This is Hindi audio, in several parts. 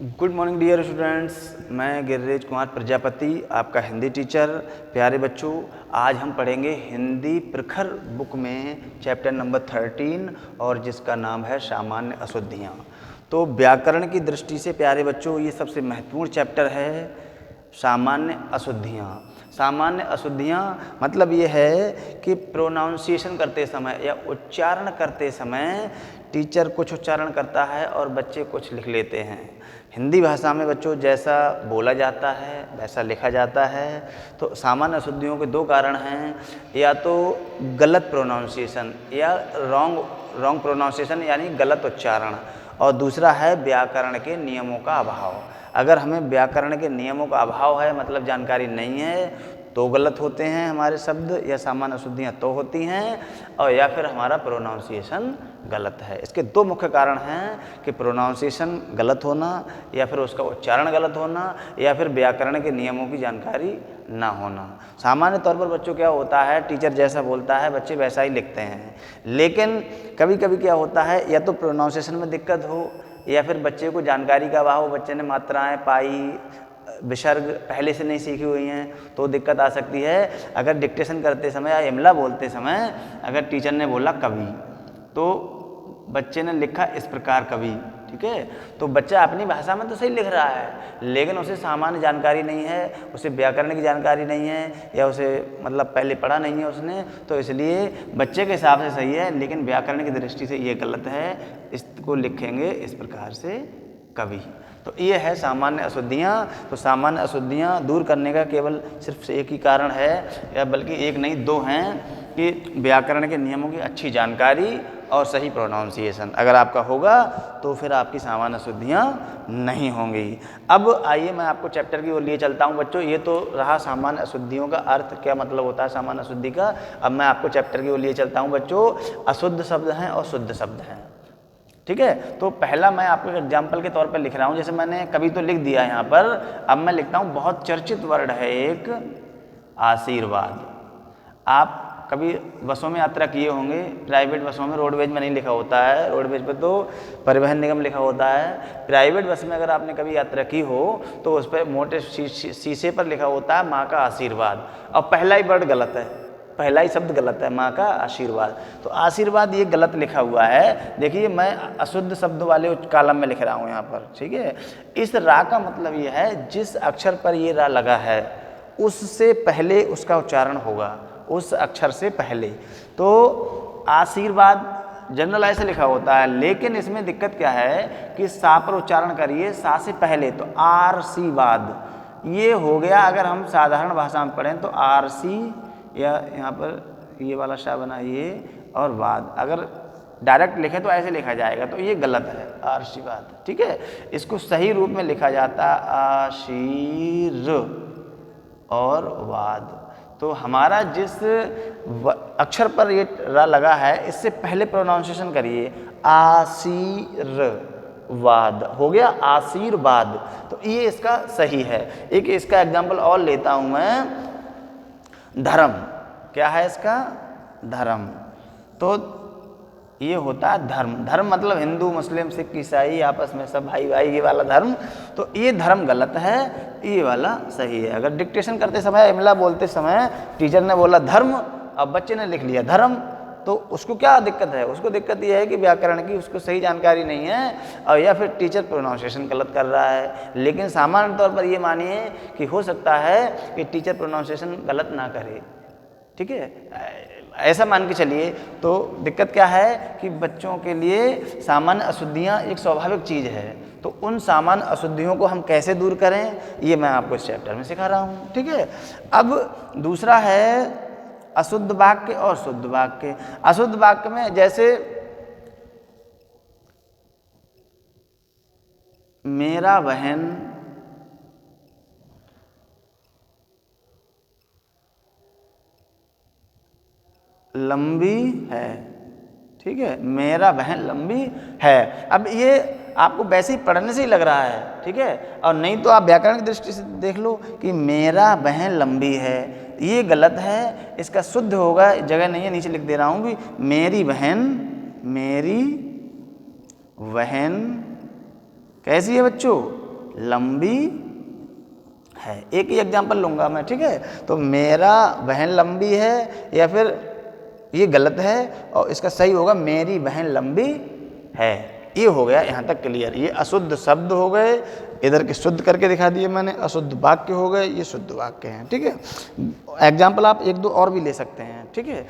गुड मॉर्निंग डियर स्टूडेंट्स, मैं गिरिराज कुमार प्रजापति आपका हिंदी टीचर। प्यारे बच्चों, आज हम पढ़ेंगे हिंदी प्रखर बुक में चैप्टर नंबर 13 और जिसका नाम है सामान्य अशुद्धियाँ। तो व्याकरण की दृष्टि से प्यारे बच्चों ये सबसे महत्वपूर्ण चैप्टर है, सामान्य अशुद्धियाँ। सामान्य अशुद्धियाँ मतलब ये है कि प्रोनाउंसिएशन करते समय या उच्चारण करते समय टीचर कुछ उच्चारण करता है और बच्चे कुछ लिख लेते हैं। हिंदी भाषा में बच्चों जैसा बोला जाता है वैसा लिखा जाता है। तो सामान्य अशुद्धियों के दो कारण हैं, या तो गलत प्रोनाउंसिएशन या रॉन्ग प्रोनाउंसिएशन यानी गलत उच्चारण, और दूसरा है व्याकरण के नियमों का अभाव। अगर हमें व्याकरण के नियमों का अभाव है मतलब जानकारी नहीं है तो गलत होते हैं हमारे शब्द या सामान्य अशुद्धियाँ तो होती हैं, और या फिर हमारा प्रोनाउंसिएशन गलत है। इसके दो मुख्य कारण हैं कि प्रोनाउंसिएशन गलत होना या फिर उसका उच्चारण गलत होना या फिर व्याकरण के नियमों की जानकारी ना होना। सामान्य तौर पर बच्चों क्या होता है, टीचर जैसा बोलता है बच्चे वैसा ही लिखते हैं, लेकिन कभी कभी क्या होता है या तो प्रोनाउंसिएशन में दिक्कत हो या फिर बच्चे को जानकारी का अभाव हो, बच्चे ने मात्राएं पाई विसर्ग पहले से नहीं सीखी हुई हैं तो दिक्कत आ सकती है। अगर डिक्टेशन करते समय या इमला बोलते समय अगर टीचर ने बोला कवि तो बच्चे ने लिखा इस प्रकार कवि, ठीक है, तो बच्चा अपनी भाषा में तो सही लिख रहा है लेकिन उसे सामान्य जानकारी नहीं है, उसे व्याकरण की जानकारी नहीं है या उसे मतलब पहले पढ़ा नहीं है उसने, तो इसलिए बच्चे के हिसाब से सही है लेकिन व्याकरण की दृष्टि से ये गलत है। इसको लिखेंगे इस प्रकार से कवि। तो ये है सामान्य अशुद्धियाँ। तो सामान्य अशुद्धियाँ दूर करने का केवल सिर्फ एक ही कारण है, या बल्कि एक नहीं दो हैं, कि व्याकरण के नियमों की अच्छी जानकारी और सही प्रोनाउंसिएशन अगर आपका होगा तो फिर आपकी सामान्य अशुद्धियाँ नहीं होंगी। अब आइए मैं आपको चैप्टर की ओर लिए चलता हूँ बच्चों। ये तो रहा सामान्य अशुद्धियों का अर्थ, क्या मतलब होता है सामान्य अशुद्धि का। अब मैं आपको चैप्टर की ओर लिए चलता हूँ बच्चों। अशुद्ध शब्द हैं और शुद्ध शब्द हैं, ठीक है। तो पहला मैं आपको एग्जाम्पल के तौर पर लिख रहा हूँ, जैसे मैंने कभी तो लिख दिया यहाँ पर, अब मैं लिखता हूँ बहुत चर्चित वर्ड है एक आशीर्वाद। आप कभी बसों में यात्रा किए होंगे, प्राइवेट बसों में, रोडवेज में नहीं लिखा होता है, रोडवेज पे तो परिवहन निगम लिखा होता है। प्राइवेट बस में अगर आपने कभी यात्रा की हो तो उस पर मोटे शीशे पर लिखा होता है माँ का आशीर्वाद, और पहला ही वर्ड गलत है, पहला ही शब्द गलत है, माँ का आशीर्वाद। तो आशीर्वाद ये गलत लिखा हुआ है। देखिए मैं अशुद्ध शब्द वाले कॉलम में लिख रहा हूँ यहाँ पर, ठीक है। इस रा का मतलब ये है जिस अक्षर पर ये रा लगा है उससे पहले उसका उच्चारण होगा, उस अक्षर से पहले। तो आशीर्वाद जनरल ऐसे लिखा होता है, लेकिन इसमें दिक्कत क्या है कि सा पर उच्चारण करिए, सा से पहले, तो आरसीवाद ये हो गया। अगर हम साधारण भाषा में पढ़ें तो आरसी, या यहाँ पर ये वाला शा बना ये, और वाद अगर डायरेक्ट लिखें तो ऐसे लिखा जाएगा, तो ये गलत है आशीर्वाद, ठीक है। इसको सही रूप में लिखा जाता आशीर और वाद। तो हमारा जिस अक्षर पर ये रा लगा है इससे पहले प्रोनाउंसिएशन करिए, आशीर्वाद हो गया आशीर्वाद। तो ये इसका सही है। एक इसका एग्जाम्पल और लेता हूँ मैं, धर्म। क्या है इसका? धर्म। तो ये होता है धर्म। धर्म मतलब हिंदू मुस्लिम सिख ईसाई आपस में सब भाई भाई, ये वाला धर्म। तो ये धर्म गलत है, ये वाला सही है। अगर डिक्टेशन करते समय, इमला बोलते समय टीचर ने बोला धर्म, अब बच्चे ने लिख लिया धर्म, तो उसको क्या दिक्कत है? उसको दिक्कत ये है कि व्याकरण की उसको सही जानकारी नहीं है, और या फिर टीचर प्रोनाउंसिएशन गलत कर रहा है। लेकिन सामान्य तौर पर ये मानिए कि हो सकता है कि टीचर प्रोनाउंसिएशन गलत ना करे, ठीक है, ऐसा मान के चलिए। तो दिक्कत क्या है कि बच्चों के लिए सामान्य अशुद्धियाँ एक स्वाभाविक चीज़ है, तो उन सामान्य अशुद्धियों को हम कैसे दूर करें ये मैं आपको इस चैप्टर में सिखा रहा हूँ, ठीक है। अब दूसरा है अशुद्ध वाक्य और शुद्ध वाक्य। अशुद्ध वाक्य में जैसे मेरा बहन लंबी है, ठीक है, मेरा बहन लंबी है। अब ये आपको वैसे ही पढ़ने से ही लग रहा है, ठीक है, और नहीं तो आप व्याकरण की दृष्टि से देख लो कि मेरा बहन लंबी है, ये गलत है। इसका शुद्ध होगा, जगह नहीं है, नीचे लिख दे रहा हूँ भी, मेरी बहन, मेरी बहन कैसी है बच्चों? लंबी है। एक ही एग्जाम्पल लूँगा मैं, ठीक है। तो मेरा बहन लंबी है, या फिर ये गलत है और इसका सही होगा मेरी बहन लंबी है। ये हो गया यहाँ तक क्लियर। ये अशुद्ध शब्द हो गए, इधर के शुद्ध करके दिखा दिए मैंने, अशुद्ध वाक्य हो गए, ये शुद्ध वाक्य हैं, ठीक है। एग्जाम्पल आप एक दो और भी ले सकते हैं, ठीक है।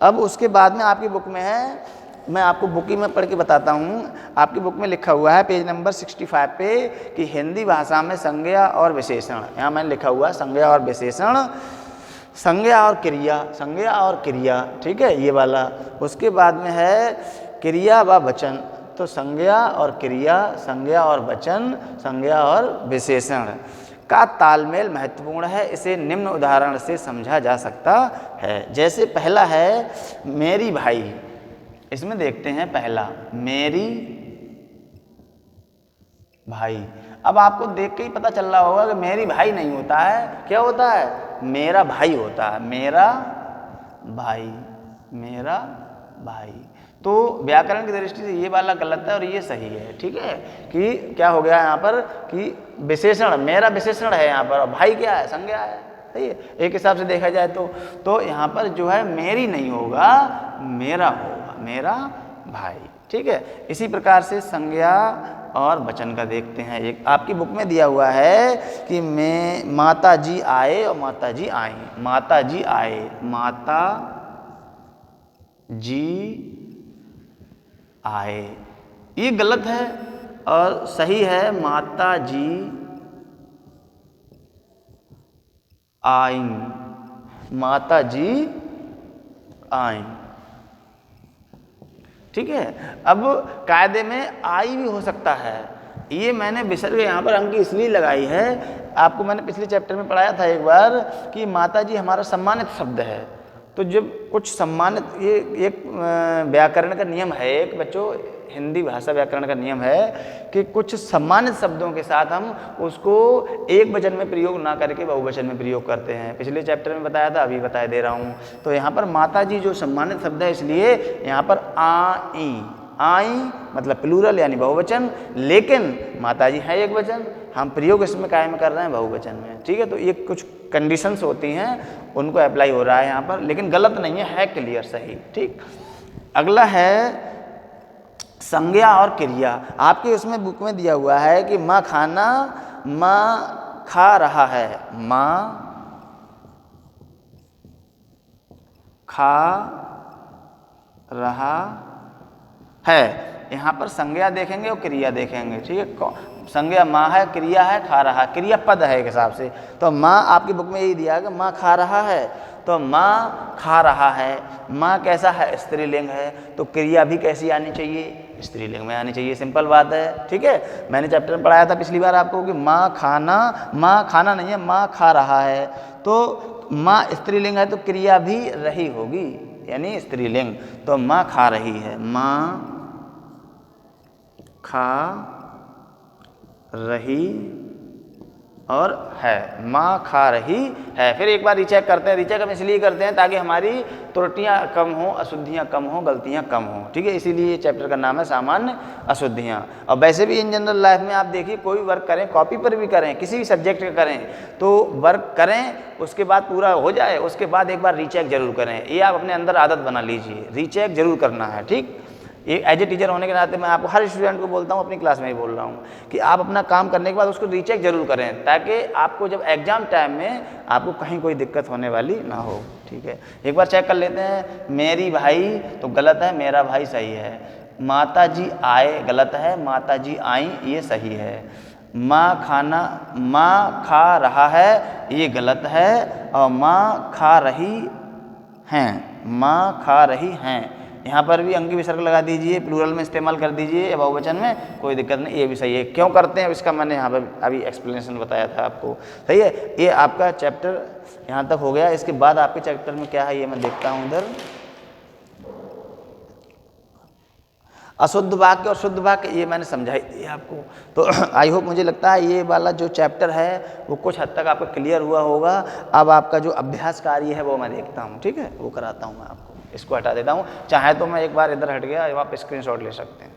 अब उसके बाद में आपकी बुक में है, मैं आपको बुक ही में पढ़ के बताता हूँ। आपकी बुक में लिखा हुआ है पेज नंबर 65 पे कि हिंदी भाषा में संज्ञा और विशेषण। यहाँ मैंने लिखा हुआ है संज्ञा और विशेषण, संज्ञा और क्रिया, संज्ञा और क्रिया, ठीक है, ये वाला। उसके बाद में है क्रिया व वचन। तो संज्ञा और क्रिया, संज्ञा और वचन, संज्ञा और विशेषण का तालमेल महत्वपूर्ण है। इसे निम्न उदाहरण से समझा जा सकता है। जैसे पहला है मेरी भाई, इसमें देखते हैं पहला मेरी भाई। अब आपको देख के ही पता चल रहा होगा कि मेरी भाई नहीं होता है, क्या होता है, मेरा भाई होता है, मेरा भाई, मेरा भाई। तो व्याकरण की दृष्टि से ये वाला गलत है और ये सही है, ठीक है। कि क्या हो गया यहाँ पर कि विशेषण, मेरा विशेषण है यहाँ पर, और भाई क्या है, संज्ञा है, सही है। एक हिसाब से देखा जाए तो यहाँ पर जो है मेरी नहीं होगा, मेरा होगा, मेरा भाई, ठीक है। इसी प्रकार से संज्ञा और वचन का देखते हैं। एक आपकी बुक में दिया हुआ है कि मैं माता जी आए और माता जी आई। माता जी आए, माता जी आए, ये गलत है और सही है माता जी आई, माता जी आई, ठीक है। अब कायदे में आई भी हो सकता है, ये मैंने विसर्ग यहाँ पर अंक इसलिए लगाई है। आपको मैंने पिछले चैप्टर में पढ़ाया था एक बार कि माता जी हमारा सम्मानित शब्द है। तो जब कुछ सम्मानित, ये एक व्याकरण का नियम है, एक बच्चों हिंदी भाषा व्याकरण का नियम है कि कुछ सम्मानित शब्दों के साथ हम उसको एक वचन में प्रयोग ना करके बहुवचन में प्रयोग करते हैं। पिछले चैप्टर में बताया था, अभी बताया दे रहा हूँ। तो यहाँ पर माता जी जो सम्मानित शब्द है, इसलिए यहाँ पर आई, आई मतलब प्लूरल यानी बहुवचन, लेकिन माता जी है एक वचन, हम प्रयोग इसमें कायम कर रहे हैं बहुवचन में, ठीक है। तो ये कुछ कंडीशंस होती हैं, उनको अप्लाई हो रहा है यहाँ पर, लेकिन गलत नहीं है क्लियर, सही, ठीक। अगला है संज्ञा और क्रिया। आपके उसमें बुक में दिया हुआ है कि माँ खाना, माँ खा रहा है, माँ खा रहा है। यहाँ पर संज्ञा देखेंगे और क्रिया देखेंगे, ठीक है। संज्ञा माँ है, क्रिया है खा रहा, क्रिया पद है एक हिसाब से। तो माँ आपकी बुक में यही दिया है कि माँ खा रहा है, तो माँ खा रहा है, माँ कैसा है, स्त्रीलिंग है, तो क्रिया भी कैसी आनी चाहिए, स्त्रीलिंग में आनी चाहिए, सिंपल बात है, ठीक है। मैंने चैप्टर में पढ़ाया था पिछली बार आपको कि माँ खाना, माँ खाना नहीं है, माँ खा रहा है, तो माँ स्त्रीलिंग है तो क्रिया भी रही होगी, यानी स्त्रीलिंग। तो माँ खा रही है, माँ खा रही और है, माँ खा रही है। फिर एक बार रीचेक करते हैं। रीचेक हम इसलिए करते हैं ताकि हमारी त्रुटियाँ कम हों, अशुद्धियाँ कम हों, गलतियाँ कम हों, ठीक है। इसीलिए ये चैप्टर का नाम है सामान्य अशुद्धियाँ। और वैसे भी इन जनरल लाइफ में आप देखिए, कोई वर्क करें, कॉपी पर भी करें, किसी भी सब्जेक्ट का करें, तो वर्क करें, उसके बाद पूरा हो जाए, उसके बाद एक बार रीचेक जरूर करें। ये आप अपने अंदर आदत बना लीजिए, रीचेक जरूर करना है, ठीक। ये एज ए टीचर होने के नाते मैं आपको, हर स्टूडेंट को बोलता हूँ, अपनी क्लास में ही बोल रहा हूँ कि आप अपना काम करने के बाद उसको रीचेक जरूर करें, ताकि आपको जब एग्जाम टाइम में आपको कहीं कोई दिक्कत होने वाली ना हो, ठीक है। एक बार चेक कर लेते हैं। मेरी भाई तो गलत है, मेरा भाई सही है। माता जी आए गलत है, माता जी आई ये सही है। माँ खाना, माँ खा रहा है ये गलत है, और माँ खा रही हैं, माँ खा रही हैं, यहाँ पर भी अंगी विसर्ग लगा दीजिए, प्लूरल में इस्तेमाल कर दीजिए, बहुवचन में कोई दिक्कत नहीं, ये भी सही है। क्यों करते हैं इसका मैंने यहाँ पर अभी एक्सप्लेनेशन बताया था आपको, सही है। ये आपका चैप्टर यहाँ तक हो गया। इसके बाद आपके चैप्टर में क्या है ये मैं देखता हूँ इधर। अशुद्ध वाक्य और शुद्ध वाक्य ये मैंने समझाई दी आपको। तो आई होप, मुझे लगता है ये वाला जो चैप्टर है वो कुछ हद तक आपका क्लियर हुआ होगा। अब आपका जो अभ्यास कार्य है वो मैं देखता हूँ, ठीक है, वो कराता हूँ मैं आपको। इसको हटा देता हूँ, चाहे तो मैं एक बार इधर हट गया, आप स्क्रीनशॉट ले सकते हैं।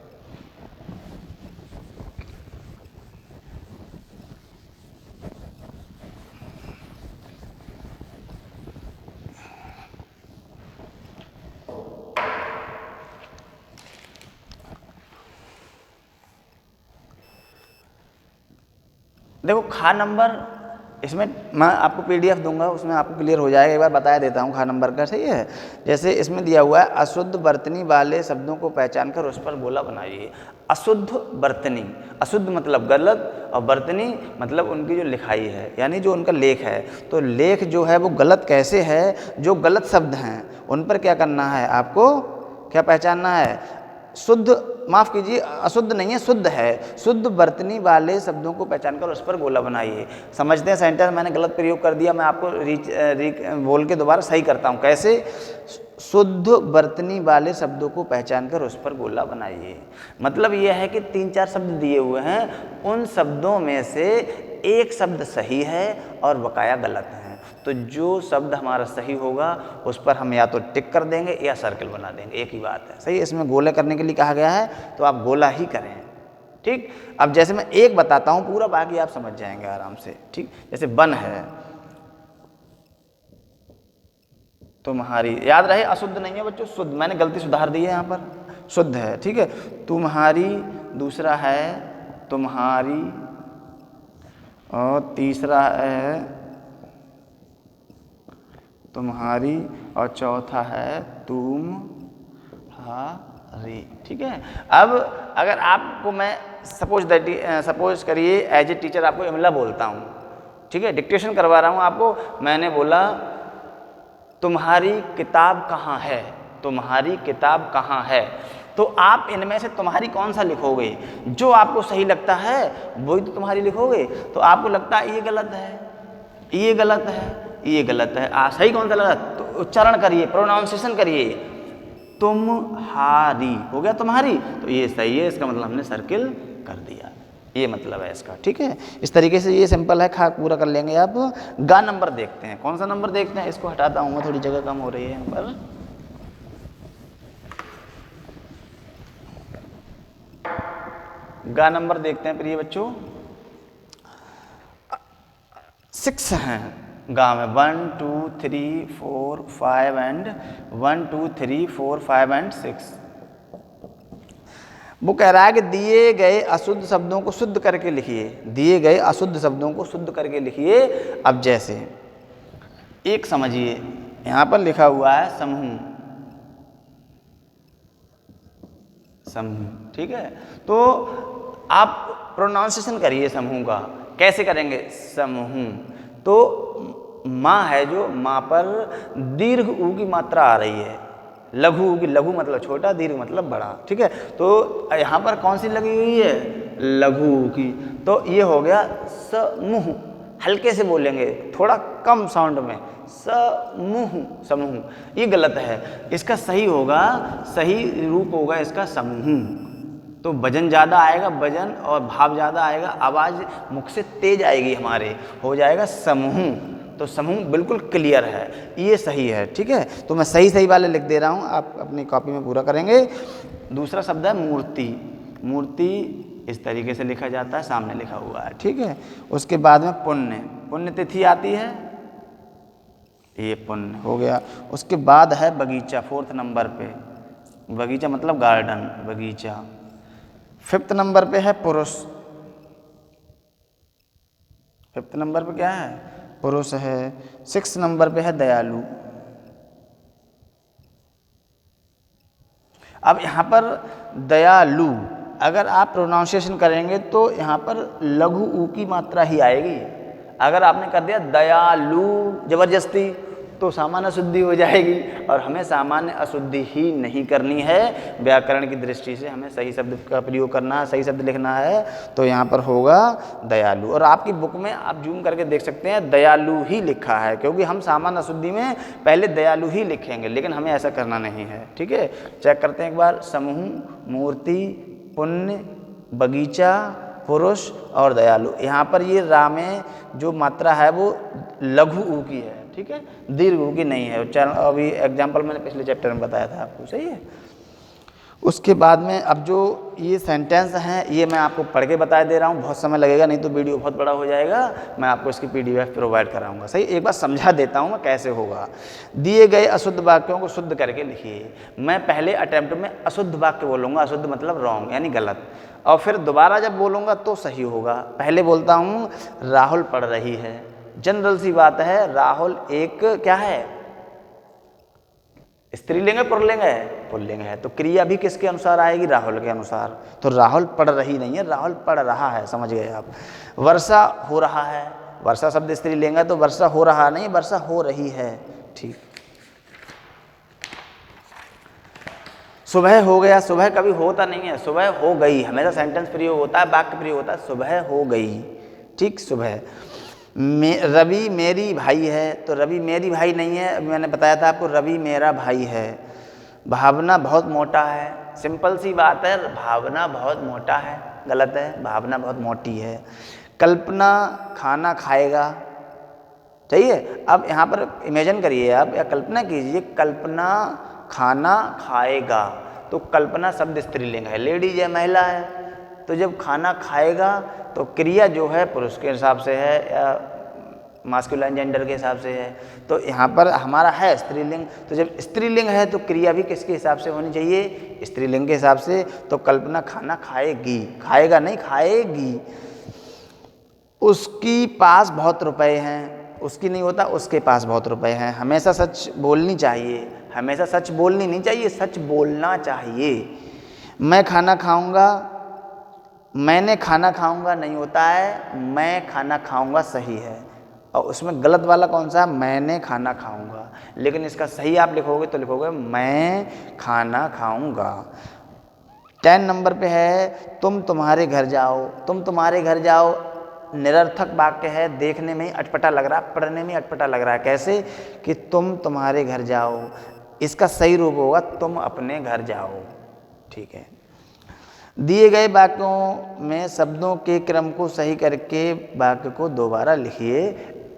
देखो खा नंबर, इसमें मैं आपको PDF दूंगा, उसमें आपको क्लियर हो जाएगा। एक बार बताया देता हूँ खा नंबर का, सही है। जैसे इसमें दिया हुआ है अशुद्ध बर्तनी वाले शब्दों को पहचान कर उस पर गोला बनाइए। अशुद्ध बर्तनी, अशुद्ध मतलब गलत, और बर्तनी मतलब उनकी जो लिखाई है, यानी जो उनका लेख है। तो लेख जो है वो गलत कैसे है, जो गलत शब्द हैं उन पर क्या करना है, आपको क्या पहचानना है, शुद्ध, माफ़ कीजिए अशुद्ध नहीं है, शुद्ध है, शुद्ध बर्तनी वाले शब्दों को पहचान कर उस पर गोला बनाइए। समझते हैं सेंटेंस, मैंने गलत प्रयोग कर दिया, मैं आपको बोल के दोबारा सही करता हूँ। कैसे, शुद्ध बर्तनी वाले शब्दों को पहचान कर उस पर गोला बनाइए। मतलब यह है कि 3-4 शब्द दिए हुए हैं, उन शब्दों में से एक शब्द सही है और बकाया गलत है। तो जो शब्द हमारा सही होगा उस पर हम या तो टिक कर देंगे या सर्कल बना देंगे, एक ही बात है, सही है। इसमें गोले करने के लिए कहा गया है, तो आप गोला ही करें, ठीक। अब जैसे मैं एक बताता हूँ पूरा, बाकी आप समझ जाएंगे आराम से, ठीक। जैसे बन है, तुम्हारी, याद रहे अशुद्ध नहीं है बच्चों, शुद्ध, मैंने गलती सुधार दी है यहाँ पर, शुद्ध है, ठीक है। तुम्हारी, दूसरा है तुम्हारी, और तीसरा है तुम्हारी, और चौथा है तुम्हारी, ठीक है। अब अगर आपको मैं सपोज करिए एज ए टीचर आपको इमला बोलता हूँ, ठीक है, डिक्टेशन करवा रहा हूँ आपको, मैंने बोला तुम्हारी किताब कहाँ है, तुम्हारी किताब कहाँ है, तो आप इनमें से तुम्हारी कौन सा लिखोगे, जो आपको सही लगता है वही तो तुम्हारी लिखोगे। तो आपको लगता है ये गलत है, ये गलत है, ये गलत है, सही कौन सा लगा, तो उच्चारण करिए, प्रोनाउंसिएशन करिए, तुम्हारी हो गया तुम्हारी, तो ये सही है, इसका मतलब हमने सर्किल कर दिया, ये मतलब है इसका, ठीक है। इस तरीके से ये सिंपल है, खा पूरा कर लेंगे आप। गा नंबर देखते हैं, कौन सा नंबर देखते हैं, इसको हटाता हूँ मैं, थोड़ी जगह कम हो रही है यहाँ पर। गा नंबर देखते हैं प्रिय बच्चों, 6 हैं गा में, 1 2 3 4 5 एंड 1 2 3 4 5 एंड 6। वो कह रहा है कि दिए गए अशुद्ध शब्दों को शुद्ध करके लिखिए, दिए गए अशुद्ध शब्दों को शुद्ध करके लिखिए। अब जैसे एक समझिए, यहाँ पर लिखा हुआ है समूह, समूह, ठीक है। तो आप प्रोनाउंसिएशन करिए समूह का, कैसे करेंगे, समूह। तो माँ है जो, माँ पर दीर्घ ऊ की मात्रा आ रही है, लघु ऊ की, लघु मतलब छोटा, दीर्घ मतलब बड़ा, ठीक है। तो यहाँ पर कौन सी लगी हुई है, लघु ऊ की, तो ये हो गया समूह। हल्के से बोलेंगे, थोड़ा कम साउंड में, समूह, समूह, ये गलत है। इसका सही होगा, सही रूप होगा इसका समूह। तो वजन ज़्यादा आएगा, वजन और भाव ज़्यादा आएगा, आवाज़ मुख से तेज आएगी हमारे, हो जाएगा समूह। तो समूह बिल्कुल क्लियर है, ये सही है, ठीक है। तो मैं सही सही वाले लिख दे रहा हूँ, आप अपनी कॉपी में पूरा करेंगे। दूसरा शब्द है मूर्ति, मूर्ति इस तरीके से लिखा जाता है, सामने लिखा हुआ है, ठीक है। उसके बाद में पुण्य, पुण्य तिथि आती है, ये पुण्य हो गया। उसके बाद है बगीचा, 4th नंबर पे, बगीचा मतलब गार्डन, बगीचा। 5th नंबर पे है पुरुष, 5th नंबर पे क्या है, पुरुष है। 6th नंबर पे है दयालु। अब यहाँ पर दयालु, अगर आप प्रोनाउंसिएशन करेंगे तो यहाँ पर लघु ऊ की मात्रा ही आएगी। अगर आपने कर दिया दयालु जबरदस्ती तो सामान्य अशुद्धि हो जाएगी, और हमें सामान्य अशुद्धि ही नहीं करनी है। व्याकरण की दृष्टि से हमें सही शब्द का प्रयोग करना है, सही शब्द लिखना है। तो यहाँ पर होगा दयालु, और आपकी बुक में आप जूम करके देख सकते हैं दयालु ही लिखा है, क्योंकि हम सामान्य अशुद्धि में पहले दयालु ही लिखेंगे, लेकिन हमें ऐसा करना नहीं है, ठीक है। चेक करते हैं एक बार, समूह, मूर्ति, पुण्य, बगीचा, पुरुष और दयालु। यहाँ पर ये रा में जो मात्रा है वो लघु ऊ की है, ठीक है, दीर्घ ऊ की नहीं है। उच्चारण अभी एग्जाम्पल मैंने पिछले चैप्टर में बताया था आपको, सही है। उसके बाद में अब जो ये सेंटेंस हैं ये मैं आपको पढ़ के बता दे रहा हूँ, बहुत समय लगेगा नहीं तो वीडियो बहुत बड़ा हो जाएगा। मैं आपको इसकी PDF प्रोवाइड कराऊंगा। सही, एक बार समझा देता हूँ मैं कैसे होगा। दिए गए अशुद्ध वाक्यों को शुद्ध करके लिखिए। मैं पहले अटेम्प्ट में अशुद्ध वाक्य बोलूँगा, अशुद्ध मतलब रॉन्ग यानी गलत, और फिर दोबारा जब बोलूँगा तो सही होगा। पहले बोलता हूँ राहुल पढ़ रही है। जनरल सी बात है, राहुल एक क्या है, स्त्रीलिंग है पुल्लिंग है, पुल्लिंग है, तो क्रिया भी किसके अनुसार आएगी, राहुल के अनुसार। तो राहुल पढ़ रही नहीं है, राहुल पढ़ रहा है, समझ गए आप। वर्षा हो रहा है, वर्षा शब्द स्त्रीलिंग है तो वर्षा हो रहा नहीं, वर्षा हो रही है। ठीक। सुबह हो गया, सुबह कभी होता नहीं है, सुबह हो गई हमेशा सेंटेंस प्रयोग होता है, वाक्य प्रयोग होता है, सुबह हो गई। ठीक, सुबह। रवि मेरी भाई है, तो रवि मेरी भाई नहीं है, अभी मैंने बताया था आपको रवि मेरा भाई है। भावना बहुत मोटा है, सिंपल सी बात है, भावना बहुत मोटा है, गलत है, भावना बहुत मोटी है। कल्पना खाना खाएगा, सही है। अब यहाँ पर इमेजिन करिए आप या कल्पना कीजिए, कल्पना खाना खाएगा, तो कल्पना शब्द स्त्रीलिंग है, लेडीज है, महिला है, तो जब खाना खाएगा तो क्रिया जो है पुरुष के हिसाब से है या मास्कुलाइन जेंडर के हिसाब से है, तो यहाँ पर हमारा है स्त्रीलिंग, तो जब स्त्रीलिंग है तो क्रिया भी किसके हिसाब से होनी चाहिए, स्त्रीलिंग के हिसाब से। तो कल्पना खाना खाएगी, खाएगा नहीं, खाएगी। उसकी पास बहुत रुपए हैं, उसकी नहीं होता, उसके पास बहुत रुपए हैं। हमेशा सच बोलनी चाहिए, हमेशा सच बोलनी नहीं चाहिए, सच बोलना चाहिए। मैं खाना खाऊंगा, मैंने खाना खाऊंगा नहीं होता है, मैं खाना खाऊंगा सही है, और उसमें गलत वाला कौन सा, मैंने खाना खाऊंगा। लेकिन इसका सही आप लिखोगे तो लिखोगे मैं खाना खाऊंगा। 10 नंबर पे है तुम तुम्हारे घर जाओ, तुम तुम्हारे घर जाओ निरर्थक वाक्य है, देखने में ही अटपटा लग रहा है, पढ़ने में अटपटा लग रहा है। कैसे कि तुम तुम्हारे घर जाओ, इसका सही रूप होगा तुम अपने घर जाओ। ठीक है। दिए गए वाक्यों में शब्दों के क्रम को सही करके वाक्य को दोबारा लिखिए।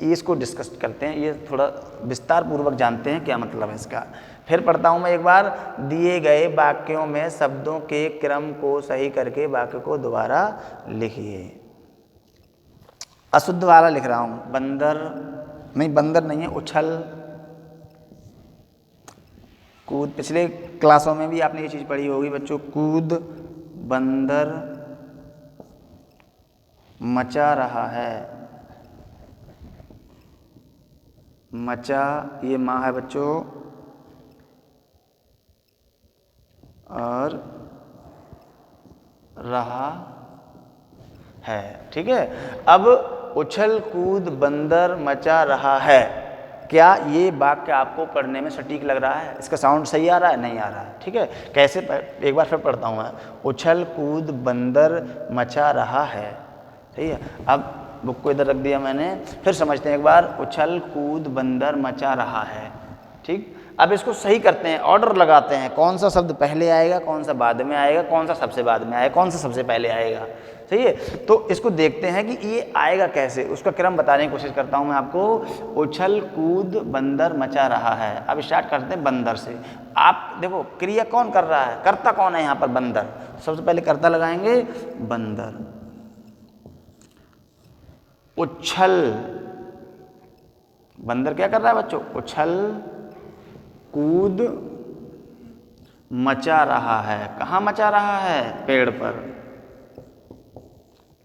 इसको डिस्कस करते हैं, ये थोड़ा विस्तार पूर्वक जानते हैं क्या मतलब है इसका। फिर पढ़ता हूँ मैं एक बार। दिए गए वाक्यों में शब्दों के क्रम को सही करके वाक्य को दोबारा लिखिए। अशुद्ध वाला लिख रहा हूँ, बंदर नहीं, बंदर नहीं है, उछल कूद। पिछले क्लासों में भी आपने ये चीज़ पढ़ी होगी बच्चों, कूद बंदर मचा रहा है, मचा ये माँ है बच्चों, और रहा है। ठीक है। अब उछल कूद बंदर मचा रहा है, क्या ये वाक्य आपको पढ़ने में सटीक लग रहा है, इसका साउंड सही आ रहा है, नहीं आ रहा है। ठीक है। कैसे, एक बार फिर पढ़ता हूँ मैं। उछल कूद बंदर मचा रहा है, ठीक है। अब बुक को इधर रख दिया मैंने, फिर समझते हैं एक बार। उछल कूद बंदर मचा रहा है। ठीक। अब इसको सही करते हैं, ऑर्डर लगाते हैं, कौन सा शब्द पहले आएगा, कौन सा बाद में आएगा, कौन सा सबसे बाद में आएगा, कौन सा सबसे पहले आएगा। सही है। तो इसको देखते हैं कि ये आएगा कैसे, उसका क्रम बताने की कोशिश करता हूं मैं आपको। उछल कूद बंदर मचा रहा है। अब स्टार्ट करते हैं बंदर से। आप देखो क्रिया कौन कर रहा है, कर्ता कौन है यहाँ पर, बंदर। सबसे पहले कर्ता लगाएंगे बंदर। उछल, बंदर क्या कर रहा है बच्चों, उछल कूद मचा रहा है। कहाँ मचा रहा है, पेड़ पर,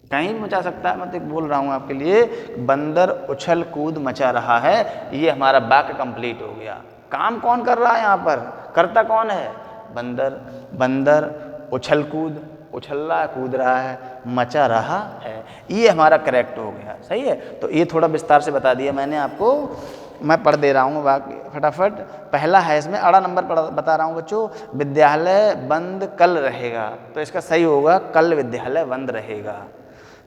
कहीं भी मचा सकता है। मैं तो बोल रहा हूँ आपके लिए, बंदर उछल कूद मचा रहा है। ये हमारा वाक्य कंप्लीट हो गया। काम कौन कर रहा है यहाँ पर, कर्ता कौन है, बंदर। बंदर उछल कूद, उछल रहा है, कूद रहा है, मचा रहा है, ये हमारा करेक्ट हो गया। सही है। तो ये थोड़ा विस्तार से बता दिया मैंने आपको, मैं पढ़ दे रहा हूँ वाक्य फटाफट। पहला है इसमें, अड़ा नंबर बता रहा हूँ बच्चों। विद्यालय बंद कल रहेगा, तो इसका सही होगा कल विद्यालय बंद रहेगा।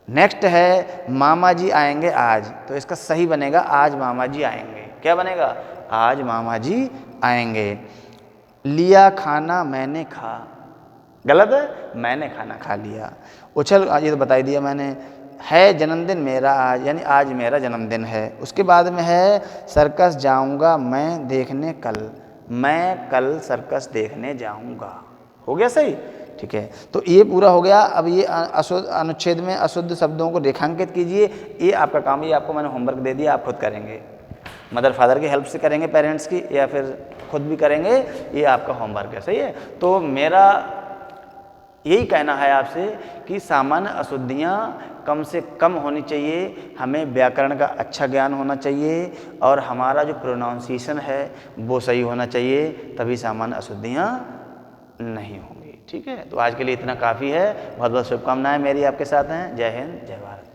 नेक्स्ट है मामा जी आएंगे आज, तो इसका सही बनेगा आज मामा जी आएंगे। क्या बनेगा, आज मामा जी आएंगे। लिया खाना मैंने खा, गलत है, मैंने खाना खा लिया। उछल, ये तो बता ही दिया मैंने। है जन्मदिन मेरा आज, यानी आज मेरा जन्मदिन है। उसके बाद में है सर्कस जाऊंगा मैं देखने कल, मैं कल सर्कस देखने जाऊंगा। हो गया सही? ठीक है, तो ये पूरा हो गया। अब ये अनुच्छेद में अशुद्ध शब्दों को रेखांकित कीजिए। ये आपका काम है, ये आपको मैंने होमवर्क दे दिया, आप खुद करेंगे, मदर फादर की हेल्प से करेंगे, पेरेंट्स की, या फिर खुद भी करेंगे, ये आपका होमवर्क है। सही है, तो मेरा यही कहना है आपसे कि सामान्य अशुद्धियाँ कम से कम होनी चाहिए, हमें व्याकरण का अच्छा ज्ञान होना चाहिए और हमारा जो प्रोनाउंसिएशन है वो सही होना चाहिए, तभी सामान्य अशुद्धियाँ नहीं होंगी। ठीक है, तो आज के लिए इतना काफ़ी है। बहुत बहुत शुभकामनाएं मेरी आपके साथ हैं। जय हिंद, जय भारत।